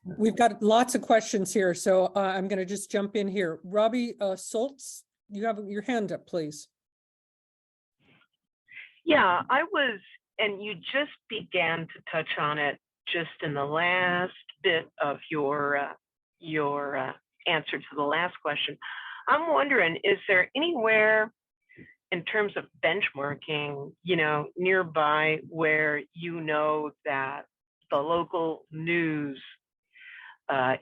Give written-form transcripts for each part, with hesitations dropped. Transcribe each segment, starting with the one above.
We've got lots of questions here, so I'm going to just jump in here. Robbie Soltz, you have your hand up, please. Yeah, I was, and you just began to touch on it just in the last bit of your answer to the last question. I'm wondering, is there anywhere in terms of benchmarking, nearby where that the local news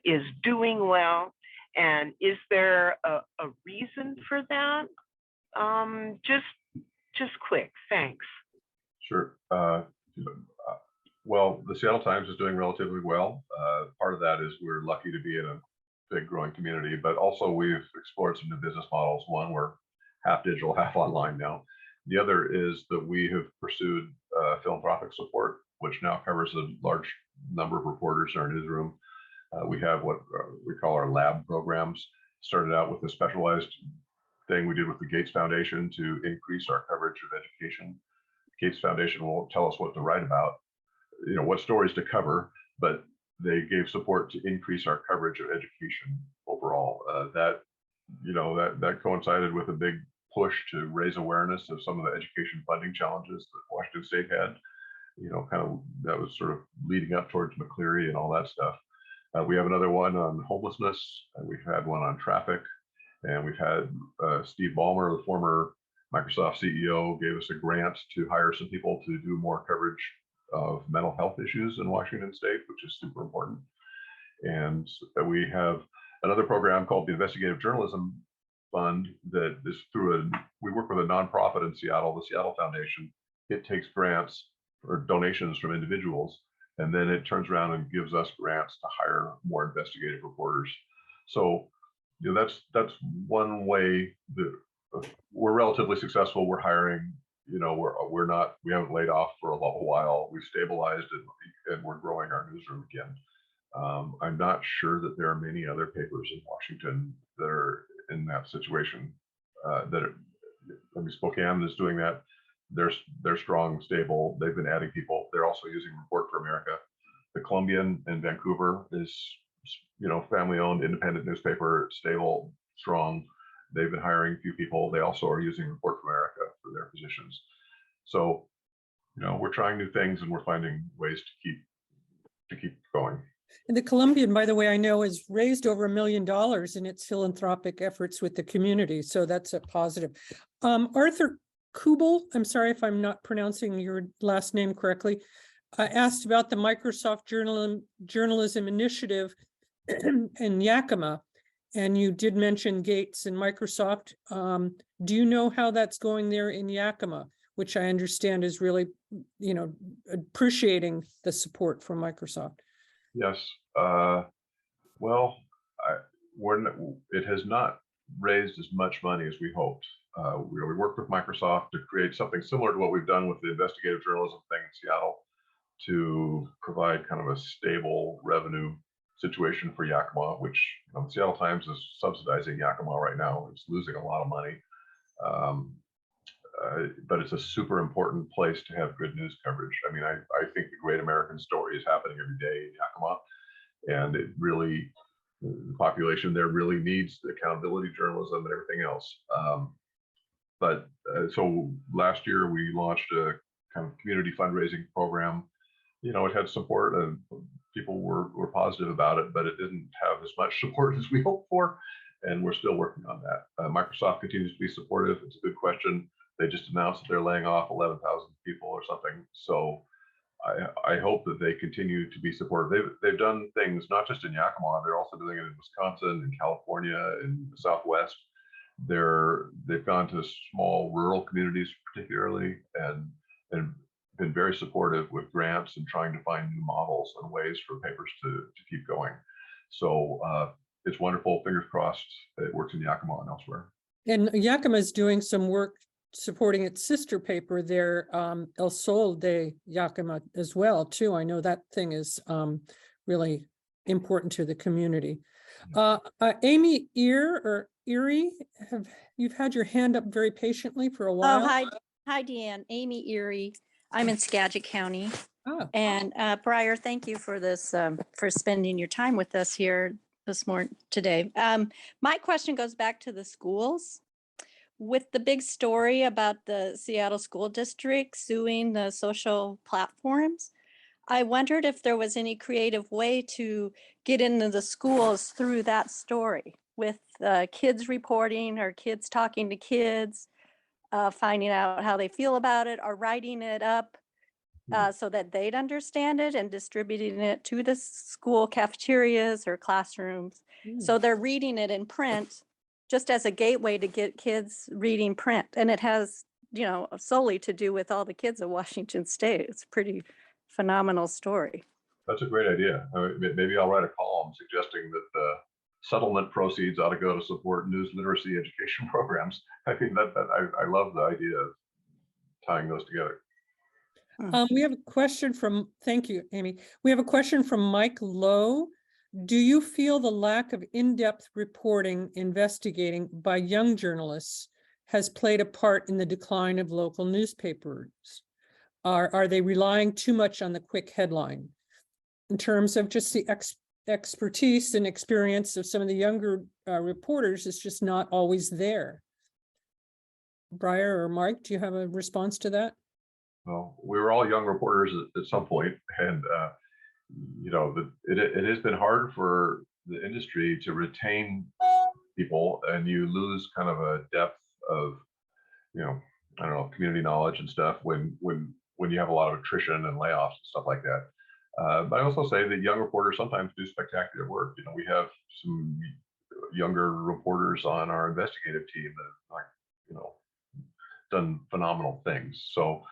is doing well, and is there a reason for that? Just quick, thanks. Sure. Well, the Seattle Times is doing relatively well. Part of that is we're lucky to be in a big growing community, but also we've explored some new business models. One, we're half digital, half online now. The other is that we have pursued philanthropic support, which now covers a large number of reporters in our newsroom. We have what we call our lab programs. Started out with a specialized thing we did with the Gates Foundation to increase our coverage of education. Gates Foundation won't tell us what to write about, what stories to cover, but they gave support to increase our coverage of education overall. That coincided with a big push to raise awareness of some of the education funding challenges that Washington State had. That was sort of leading up towards McCleary and all that stuff. We have another one on homelessness, and we've had one on traffic, and we've had Steve Ballmer, the former Microsoft CEO, gave us a grant to hire some people to do more coverage of mental health issues in Washington State, which is super important. And we have another program called the Investigative Journalism Fund that is we work with a nonprofit in Seattle, the Seattle Foundation. It takes grants or donations from individuals, and then it turns around and gives us grants to hire more investigative reporters. So that's one way that we're relatively successful. We're hiring, we haven't laid off for a little while. We've stabilized it, and we're growing our newsroom again. I'm not sure that there are many other papers in Washington that are in that situation. Spokane is doing that. They're strong, stable. They've been adding people. They're also using Report for America. The Columbian in Vancouver is, family-owned, independent newspaper, stable, strong. They've been hiring a few people. They also are using Report for America for their positions. So, we're trying new things, and we're finding ways to keep going. And the Columbian, by the way, I know has raised over $1 million in its philanthropic efforts with the community. So that's a positive. Arthur Kubel, I'm sorry if I'm not pronouncing your last name correctly, asked about the Microsoft Journalism Initiative in Yakima, and you did mention Gates and Microsoft. Do you know how that's going there in Yakima, which I understand is really, appreciating the support from Microsoft? Yes. It has not raised as much money as we hoped. We worked with Microsoft to create something similar to what we've done with the investigative journalism thing in Seattle to provide kind of a stable revenue situation for Yakima, which the Seattle Times is subsidizing Yakima right now. It's losing a lot of money. But it's a super important place to have good news coverage. I mean, I think the great American story is happening every day in Yakima, and the population there really needs accountability journalism and everything else. So last year we launched a kind of community fundraising program. It had support, and people were positive about it, but it didn't have as much support as we hoped for, and we're still working on that. Microsoft continues to be supportive. It's a good question. They just announced that they're laying off 11,000 people or something. So I hope that they continue to be supportive. They've done things not just in Yakima, they're also doing it in Wisconsin, in California, in the Southwest. They've gone to small rural communities particularly, and been very supportive with grants and trying to find new models and ways for papers to keep going. So it's wonderful. Fingers crossed it works in Yakima and elsewhere. And Yakima is doing some work supporting its sister paper there, El Sol de Yakima as well, too. I know that thing is really important to the community. Amy Erie, you've had your hand up very patiently for a while. Oh, hi, Deanne. Amy Erie. I'm in Skagit County. Oh, And Brier, thank you for this, for spending your time with us here this morning, today. My question goes back to the schools. With the big story about the Seattle School District suing the social platforms, I wondered if there was any creative way to get into the schools through that story with kids reporting or kids talking to kids, finding out how they feel about it or writing it up so that they'd understand it and distributing it to the school cafeterias or classrooms. So they're reading it in print just as a gateway to get kids reading print. And it has, solely to do with all the kids of Washington State. It's a pretty phenomenal story. That's a great idea. Maybe I'll write a column suggesting that the settlement proceeds ought to go to support news literacy education programs. I think I love the idea of tying those together. we have a question from, thank you, Amy. We have a question from Mike Lowe. Do you feel the lack of in-depth reporting, investigating by young journalists has played a part in the decline of local newspapers? Are they relying too much on the quick headline? In terms of just the expertise and experience of some of the younger reporters is just not always there. Brier or Mike, do you have a response to that? Well, we were all young reporters at some point, and it has been hard for the industry to retain people, and you lose kind of a depth of, I don't know, community knowledge and stuff when you have a lot of attrition and layoffs and stuff like that. But I also say that young reporters sometimes do spectacular work. We have some younger reporters on our investigative team that done phenomenal things. So,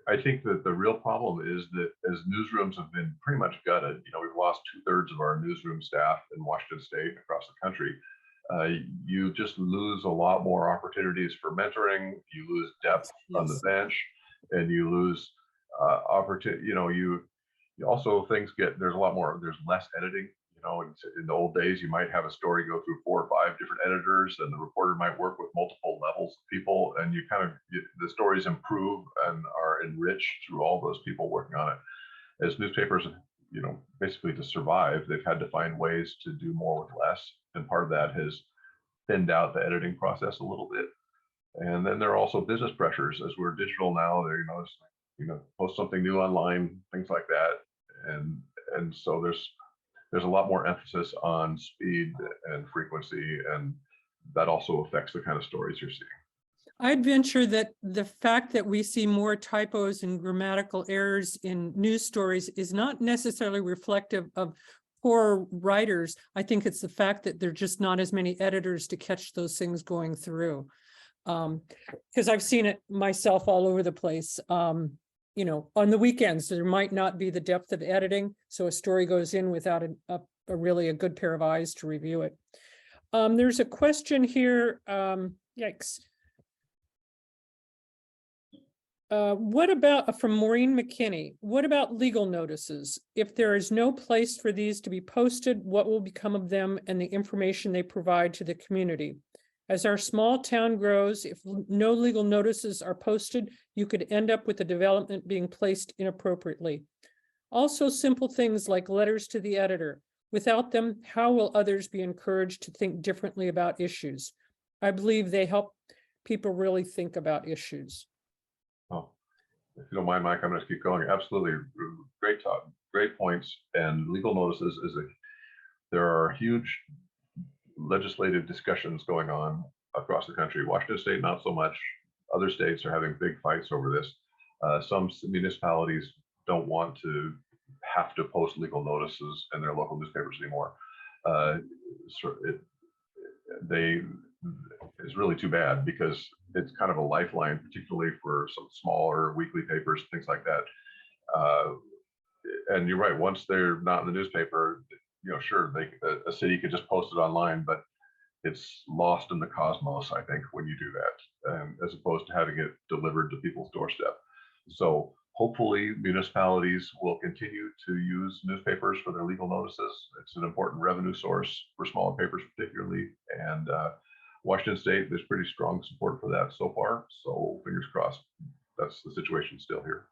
I think that the real problem is that as newsrooms have been pretty much gutted, we've lost 2/3 of our newsroom staff in Washington State across the country. You just lose a lot more opportunities for mentoring. You lose depth on the bench, and you lose opportunity. You also there's a lot more. There's less editing. In the old days, you might have a story go through 4 or 5 different editors, and the reporter might work with multiple levels of people, and the stories improve and are enriched through all those people working on it. As newspapers, basically to survive, they've had to find ways to do more with less, and part of that has thinned out the editing process a little bit. And then there are also business pressures. As we're digital now, post something new online, things like that, and so there's a lot more emphasis on speed and frequency, and that also affects the kind of stories you're seeing. I'd venture that the fact that we see more typos and grammatical errors in news stories is not necessarily reflective of poor writers. I think it's the fact that there are just not as many editors to catch those things going through. Because I've seen it myself all over the place. On the weekends, there might not be the depth of editing, so a story goes in without a really a good pair of eyes to review it. There's a question here, yikes. What about, from Maureen McKinney, what about legal notices? If there is no place for these to be posted, what will become of them and the information they provide to the community? As our small town grows, if no legal notices are posted, you could end up with the development being placed inappropriately. Also, simple things like letters to the editor. Without them, how will others be encouraged to think differently about issues? I believe they help people really think about issues. Oh, if you don't mind, Mike, I'm going to keep going. Absolutely, great talk, great points. And legal notices there are huge legislative discussions going on across the country. Washington State, not so much. Other states are having big fights over this. Some municipalities don't want to have to post legal notices in their local newspapers anymore. It's really too bad, because it's kind of a lifeline, particularly for some smaller weekly papers, things like that. And you're right, once they're not in the newspaper, sure, a city could just post it online, but it's lost in the cosmos, I think, when you do that, as opposed to having it delivered to people's doorstep. So hopefully municipalities will continue to use newspapers for their legal notices. It's an important revenue source for smaller papers particularly, and Washington State, there's pretty strong support for that so far, so fingers crossed. that's the situation still here.